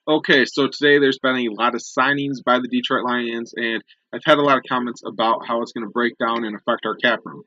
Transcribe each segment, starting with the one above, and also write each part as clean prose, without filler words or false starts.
Okay, so today there's been a lot of signings by the Detroit Lions, and I've had a lot of comments about how it's going to break down and affect our cap room.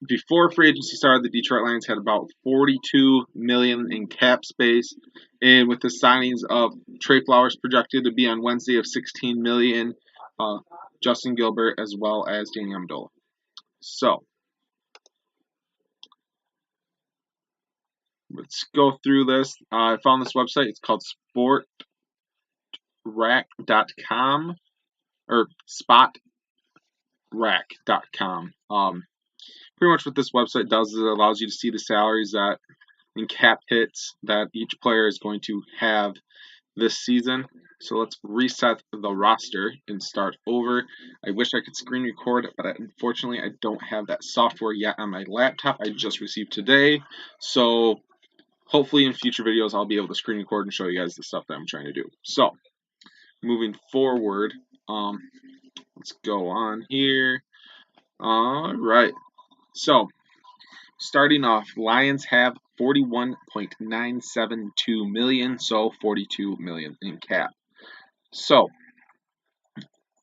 Before free agency started, the Detroit Lions had about 42 million in cap space, and with the signings of Trey Flowers projected to be on Wednesday of 16 million, uh, Justin Gilbert as well as Danny Amendola. So let's go through this. I found this website. It's called SportRack.com or SpotRack.com. Pretty much what this website does is it allows you to see the salaries that and cap hits that each player is going to have this season. So let's reset the roster and start over. I wish I could screen record, but unfortunately I don't have that software yet on my laptop. I just received today. So hopefully in future videos I'll be able to screen record and show you guys the stuff that I'm trying to do. So moving forward, let's go on here. All right. So starting off, Lions have 41.972 million, so 42 million in cap. So,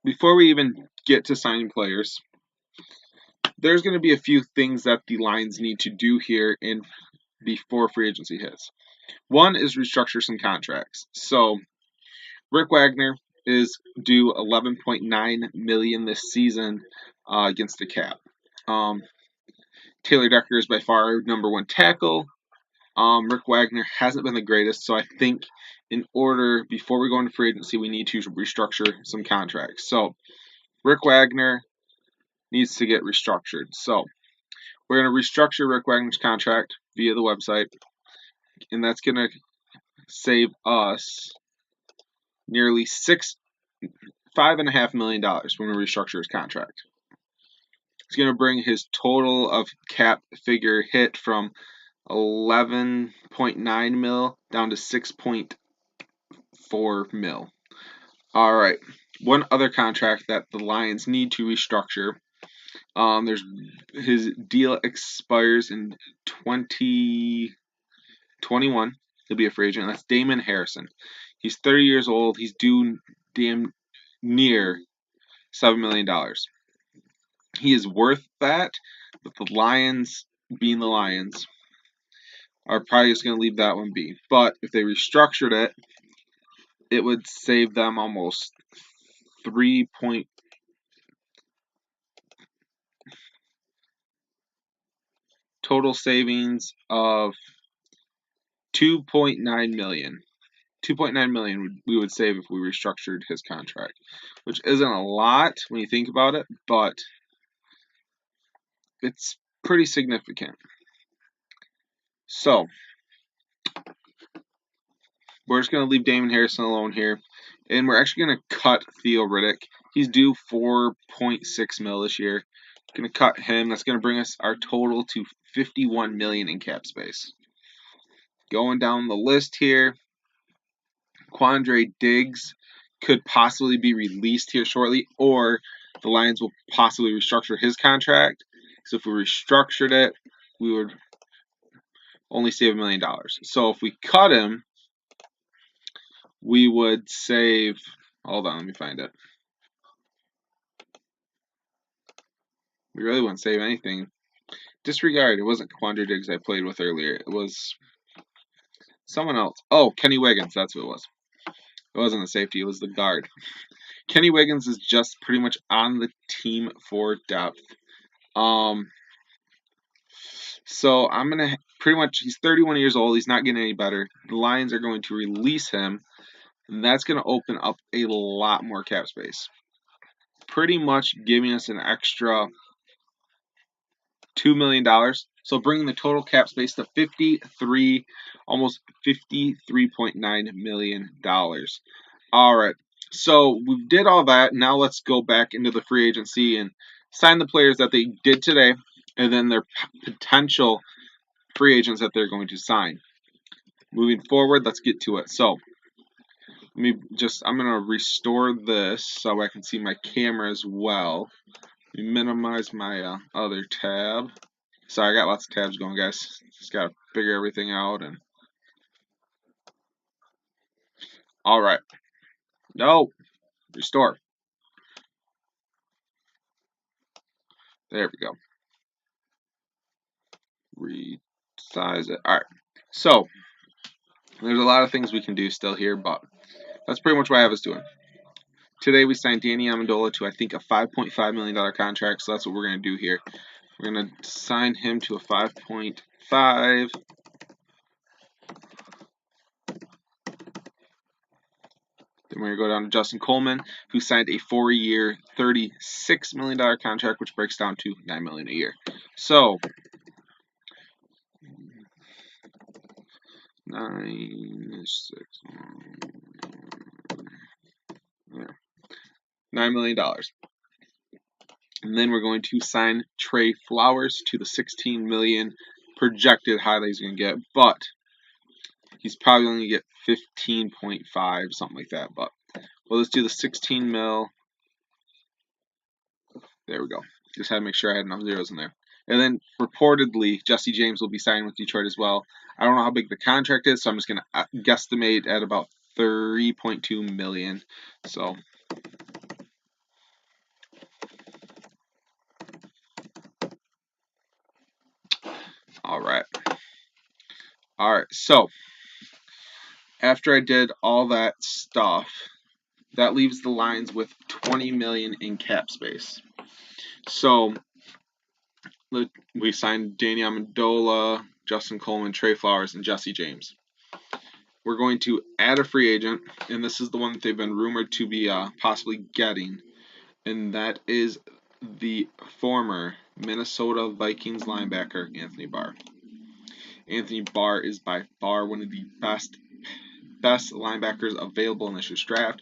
before we even get to signing players, there's going to be a few things that the Lions need to do here in before free agency hits. One is restructure some contracts. So, Rick Wagner is due 11.9 million this season against the cap. Taylor Decker is by far our number one tackle. Rick Wagner hasn't been the greatest, so I think before we go into free agency, we need to restructure some contracts. So Rick Wagner needs to get restructured. So we're going to restructure Rick Wagner's contract via the website, and that's going to save us nearly $5.5 million when we restructure his contract. It's going to bring his total of cap figure hit from 11.9 mil down to 6.4 mil. All right. One other contract that the Lions need to restructure. There's his deal expires in 2021. He'll be a free agent. That's Damon Harrison. He's 30 years old. He's due damn near $7 million. He is worth that, but the Lions, being the Lions, are probably just going to leave that one be. But if they restructured it, it would save them almost 3 point total savings of 2.9 million. 2.9 million we would save if we restructured his contract, which isn't a lot when you think about it, but it's pretty significant. So we're just going to leave Damon Harrison alone here, and we're actually going to cut Theo Riddick. He's due 4.6 mil this year. Going to cut him. That's going to bring us our total to 51 million in cap space. Going down the list here, Quandre Diggs could possibly be released here shortly, or the Lions will possibly restructure his contract. So if we restructured it, we would only save $1 million. So if we cut him, we would save. Hold on, let me find it. We really wouldn't save anything. Disregard. It wasn't Quandre Diggs I played with earlier. It was someone else. Oh, Kenny Wiggins. That's who it was. It wasn't the safety. It was the guard. Kenny Wiggins is just pretty much on the team for depth. So I'm gonna pretty much. He's 31 years old. He's not getting any better. The Lions are going to release him, and that's going to open up a lot more cap space. Pretty much giving us an extra $2 million. So bringing the total cap space to almost $53.9 million. All right. So we did all that. Now let's go back into the free agency and sign the players that they did today, and then their potential free agents that they're going to sign. Moving forward, let's get to it. So I'm going to restore this so I can see my camera as well. Minimize my other tab. Sorry, I got lots of tabs going, guys. Just got to figure everything out. And All right. No. Restore. There we go. Resize it. All right. So there's a lot of things we can do still here, but that's pretty much what I have us doing. Today we signed Danny Amendola to, I think, a $5.5 million contract, so that's what we're going to do here. We're going to sign him to a 5.5. Then we're going to go down to Justin Coleman, who signed a 4-year, $36 million contract, which breaks down to $9 million a year. So, 9 is 6. Yeah. $9 million. And then we're going to sign Trey Flowers to the $16 million projected high that he's going to get, but he's probably only going to get 15.5, something like that. But we'll just do the 16 mil. There we go. Just had to make sure I had enough zeros in there. And then reportedly, Jesse James will be signing with Detroit as well. I don't know how big the contract is, so I'm just going to guesstimate at about $3.2 million. So, all right. All right. So, after I did all that stuff, that leaves the Lions with $20 million in cap space. So, we signed Danny Amendola, Justin Coleman, Trey Flowers, and Jesse James. We're going to add a free agent, and this is the one that they've been rumored to be possibly getting, and that is the former Minnesota Vikings linebacker, Anthony Barr. Anthony Barr is by far one of the best linebackers available in this year's draft.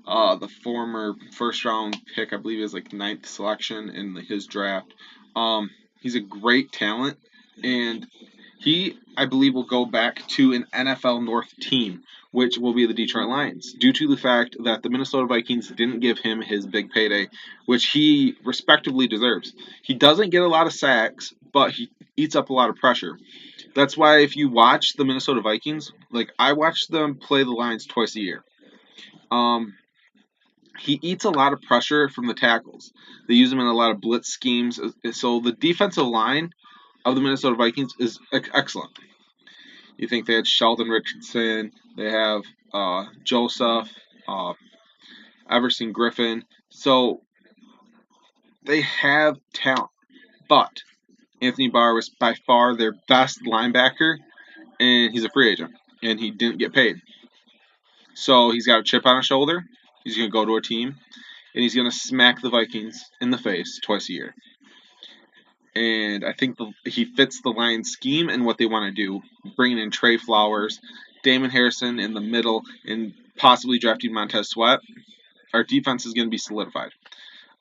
The former first-round pick, I believe, is like 9th selection in his draft. He's a great talent, and he, I believe, will go back to an NFL North team, which will be the Detroit Lions, due to the fact that the Minnesota Vikings didn't give him his big payday, which he respectively deserves. He doesn't get a lot of sacks, but he eats up a lot of pressure. That's why if you watch the Minnesota Vikings, like I watch them play the Lions twice a year. He eats a lot of pressure from the tackles. They use him in a lot of blitz schemes. So the defensive line of the Minnesota Vikings is excellent. You think they had Sheldon Richardson, they have Joseph, Everson Griffin. So they have talent. But Anthony Barr was by far their best linebacker, and he's a free agent, and he didn't get paid. So he's got a chip on his shoulder. He's going to go to a team, and he's going to smack the Vikings in the face twice a year. And I think he fits the Lions scheme and what they want to do, bringing in Trey Flowers, Damon Harrison in the middle, and possibly drafting Montez Sweat. Our defense is going to be solidified,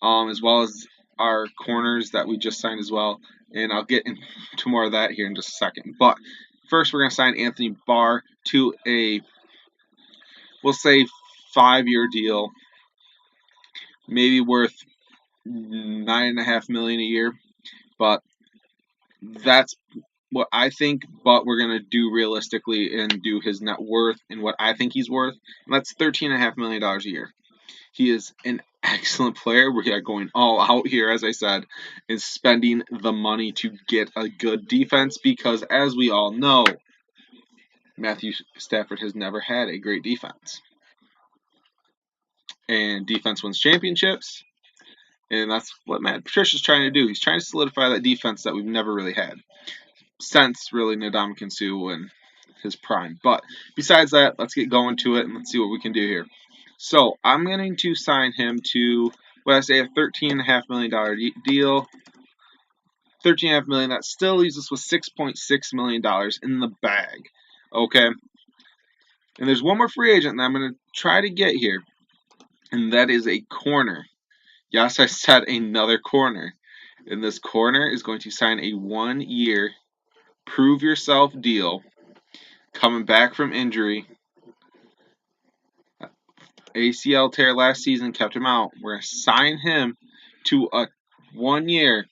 as well as our corners that we just signed as well. And I'll get into more of that here in just a second. But first, we're going to sign Anthony Barr to a, we'll say, 5-year deal, maybe worth $9.5 million a year. But that's what I think, but we're going to do realistically and do his net worth and what I think he's worth. And that's $13.5 million a year. He is an excellent player. We are going all out here, as I said, and spending the money to get a good defense because, as we all know, Matthew Stafford has never had a great defense. And defense wins championships, and that's what Matt Patricia's trying to do. He's trying to solidify that defense that we've never really had since, really, Ndamukong Suh and his prime. But besides that, let's get going to it, and let's see what we can do here. So I'm going to sign him to, what I say, a $13.5 million deal. $13.5 million. That still leaves us with $6.6 million in the bag. Okay? And there's one more free agent that I'm going to try to get here, and that is a corner. Yes, I said another corner. And this corner is going to sign a 1-year prove yourself deal, coming back from injury. ACL tear last season kept him out. We're going to sign him to a 1-year,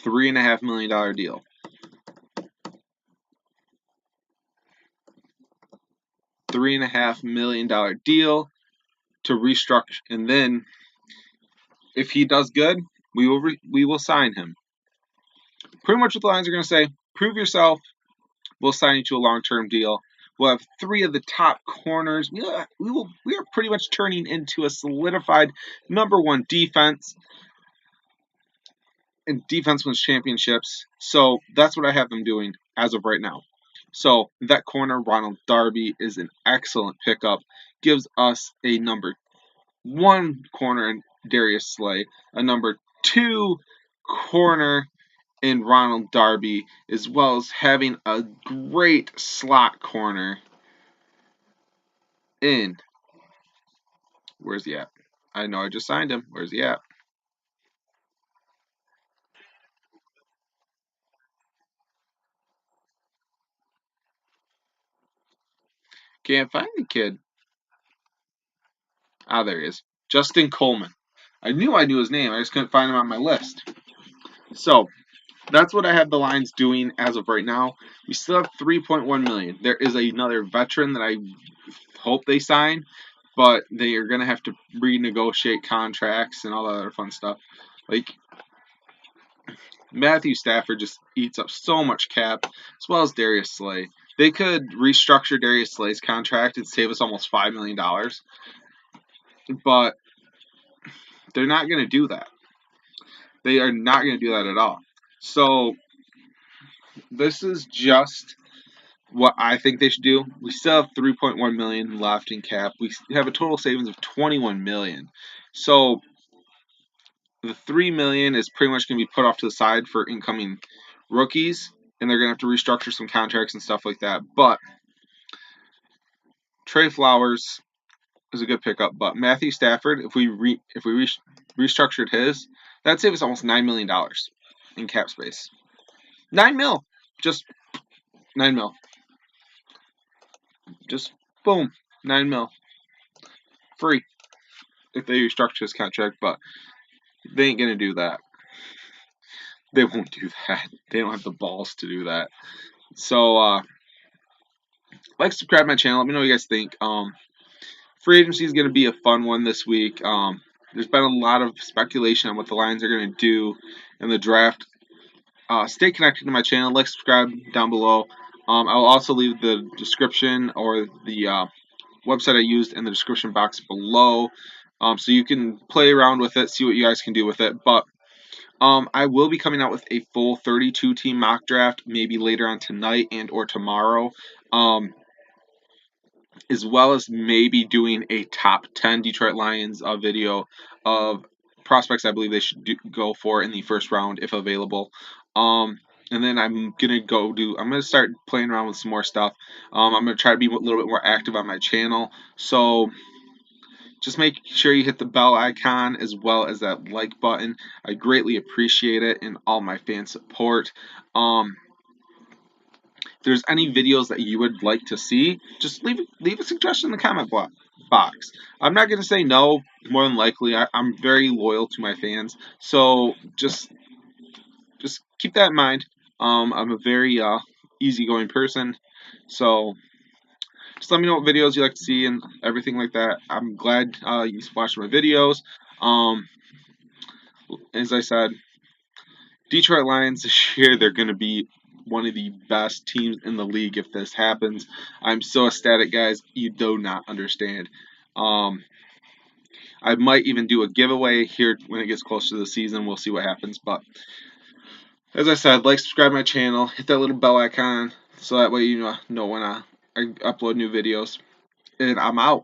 $3.5 million deal. $3.5 million deal to restructure, and then if he does good, we will sign him. Pretty much what the Lions are going to say: prove yourself. We'll sign you to a long-term deal. We'll have 3 of the top corners. We are pretty much turning into a solidified #1 defense. And defense wins championships. So that's what I have them doing as of right now. So that corner, Ronald Darby, is an excellent pickup. Gives us a #1 corner in Darius Slay, a #2 corner in Ronald Darby, as well as having a great slot corner in. Where's he at? I know I just signed him. Where's he at? Can't find the kid. Ah, there he is. Justin Coleman. I knew his name. I just couldn't find him on my list. So that's what I have the Lions doing as of right now. We still have 3.1 million. There is another veteran that I hope they sign, but they are gonna have to renegotiate contracts and all that other fun stuff. Like Matthew Stafford just eats up so much cap, as well as Darius Slay. They could restructure Darius Slay's contract and save us almost $5 million, but they're not going to do that. They are not going to do that at all. So this is just what I think they should do. We still have 3.1 million left in cap. We have a total savings of 21 million. So the 3 million is pretty much going to be put off to the side for incoming rookies, and they're going to have to restructure some contracts and stuff like that. But Trey Flowers is a good pickup, but Matthew Stafford, if we restructured his, that'd save us almost $9 million in cap space. 9 mil, just 9 mil, just boom, 9 mil, free if they restructure his contract. But they ain't gonna do that. They won't do that. They don't have the balls to do that. So, like, subscribe to my channel. Let me know what you guys think. Free agency is going to be a fun one this week. There's been a lot of speculation on what the Lions are going to do in the draft. Stay connected to my channel. Like, subscribe down below. I will also leave the description or the website I used in the description box below, so you can play around with it, see what you guys can do with it. But I will be coming out with a full 32-team mock draft maybe later on tonight and or tomorrow. As well as maybe doing a top 10 Detroit Lions video of prospects I believe they should go for in the first round if available. And then I'm gonna start playing around with some more stuff. I'm gonna try to be a little bit more active on my channel. So just make sure you hit the bell icon as well as that like button. I greatly appreciate it and all my fan support. If there's any videos that you would like to see, just leave a suggestion in the comment box. I'm not going to say no, more than likely. I'm very loyal to my fans, so just keep that in mind. I'm a very easygoing person, so just let me know what videos you like to see and everything like that. I'm glad you watched my videos. As I said, Detroit Lions this year, they're going to be one of the best teams in the league if this happens. I'm so ecstatic, guys. You do not understand. I might even do a giveaway here when it gets closer to the season. We'll see what happens. But as I said, like, subscribe to my channel, hit that little bell icon so that way you know when I upload new videos. And I'm out.